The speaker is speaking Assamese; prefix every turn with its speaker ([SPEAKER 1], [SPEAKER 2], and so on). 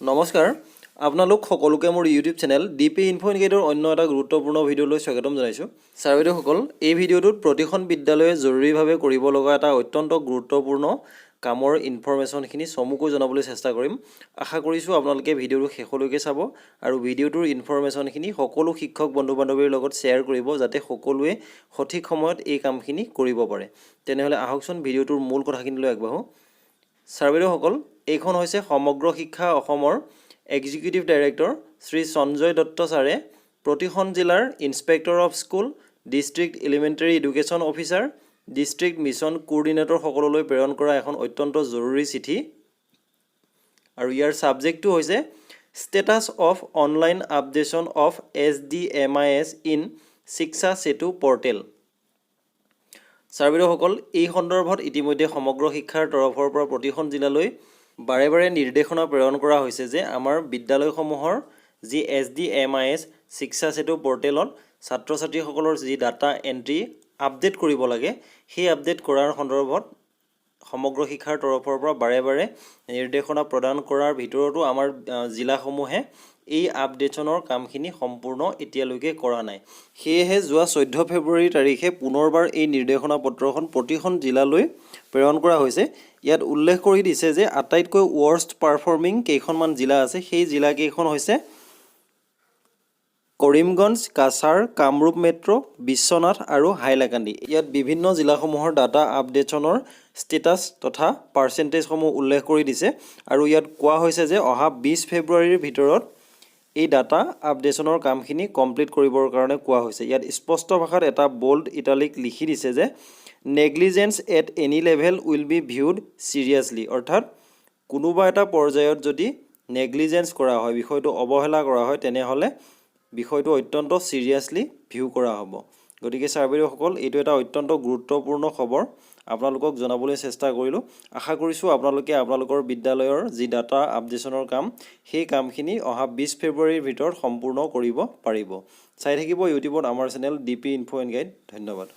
[SPEAKER 1] নমস্কাৰ আপোনালোক সকলোকে মোৰ ইউটিউব চেনেল ডিপি ইনফো ইনগাইডৰ অন্য এটা গুৰুত্বপূৰ্ণ ভিডিঅ'লৈ স্বাগতম জনাইছোঁ। ছাৰ বাইদেউসকল, এই ভিডিঅ'টোত প্ৰতিখন বিদ্যালয়ে জৰুৰীভাৱে কৰিব লগা এটা অত্যন্ত গুৰুত্বপূৰ্ণ কামৰ ইনফৰমেশ্যনখিনি চমুকৈ জনাবলৈ চেষ্টা কৰিম। আশা কৰিছোঁ আপোনালোকে ভিডিঅ'টো শেষলৈকে চাব আৰু ভিডিঅ'টোৰ ইনফৰমেশ্যনখিনি সকলো শিক্ষক বন্ধু বান্ধৱীৰ লগত শ্বেয়াৰ কৰিব যাতে সকলোৱে সঠিক সময়ত এই কামখিনি কৰিব পাৰে। তেনেহ'লে আহকচোন ভিডিঅ'টোৰ মূল কথাখিনিলৈ আগবাঢ়োঁ। ছাৰ বাইদেউসকল, এইখন হৈছে সমগ্ৰ শিক্ষা অসমৰ এক্সিকিউটিভ ডাইৰেক্টৰ শ্ৰী সঞ্জয় দত্ত ছাৰে প্ৰতিখন জিলাৰ inspector of school, district elementary education officer, district mission coordinator সকললৈ প্ৰেৰণ কৰা এখন অত্যন্ত জৰুৰী চিঠি আৰু ইয়াৰ ছাবজেক্টটো হৈছে status of online updation of SDMIS in Shiksha Setu portal. Sir বাইদেউসকল, এই সন্দৰ্ভত ইতিমধ্যে সমগ্ৰ শিক্ষাৰ তৰফৰ পৰা প্ৰতিখন জিলালৈ বাৰে বাৰে নিৰ্দেশনা প্ৰেৰণ কৰা হৈছে যে আমাৰ বিদ্যালয়সমূহৰ যি SDMIS শিক্ষা সেতু পৰ্টেলত ছাত্ৰ ছাত্ৰীসকলৰ যি ডাটা এণ্ট্ৰি আপডেট কৰিব লাগে সেই আপডেট কৰাৰ সন্দৰ্ভত সমগ্ৰ শিক্ষাৰ তৰফৰ পৰা বাৰে বাৰে নিৰ্দেশনা প্ৰদান কৰাৰ ভিতৰতো আমাৰ জিলাসমূহে এই আপডেশ্যনৰ কামখিনি সম্পূৰ্ণ এতিয়ালৈকে কৰা নাই। সেয়েহে যোৱা 14 ফেব্ৰুৱাৰী তাৰিখে পুনৰবাৰ এই নিৰ্দেশনা পত্ৰখন প্ৰতিখন জিলালৈ প্ৰেৰণ কৰা হৈছে। ইয়াত উল্লেখ কৰি দিছে যে আটাইতকৈ ৱৰ্ষ্ট পাৰফৰ্মিং কেইখনমান জিলা আছে, সেই জিলাকেইখন হৈছে কৰিমগঞ্জ, কাছাৰ, কামৰূপ মেট্ৰ', বিশ্বনাথ আৰু হাইলাকান্দি। ইয়াত বিভিন্ন জিলাসমূহৰ ডাটা আপডেশ্যনৰ ষ্টেটাছ তথা পাৰ্চেণ্টেজসমূহ উল্লেখ কৰি দিছে আৰু ইয়াত কোৱা হৈছে যে অহা 20 ফেব্ৰুৱাৰীৰ ভিতৰত এই ডাটা আপডেশ্যনৰ কামখিনি কমপ্লিট কৰিবৰ কাৰণে কোৱা হৈছে। ইয়াত স্পষ্ট ভাষাত এটা বোল্ড ইটালিক লিখি দিছে যে negligence at any level will be viewed seriously, অৰ্থাৎ কোনোবা এটা পৰ্যায়ত যদি নেগলিজেন্স কৰা হয়, বিষয়টো অৱহেলা কৰা হয়, তেনেহ'লে বিষয়টো অত্যন্ত চিৰিয়াছলি ভিউ কৰা হ'ব। গতিকে ছাৰ বাইদেউসকল, এইটো এটা অত্যন্ত গুৰুত্বপূৰ্ণ খবৰ আপোনালোকক জনাবলৈ চেষ্টা কৰিলোঁ। আশা কৰিছোঁ আপোনালোকে আপোনালোকৰ বিদ্যালয়ৰ যি ডাটা আপডেশ্যনৰ কাম সেই কামখিনি অহা 20 ফেব্ৰুৱাৰীৰ ভিতৰত সম্পূৰ্ণ কৰিব পাৰিব। চাই থাকিব ইউটিউবত আমাৰ channel DP info and guide. ধন্যবাদ।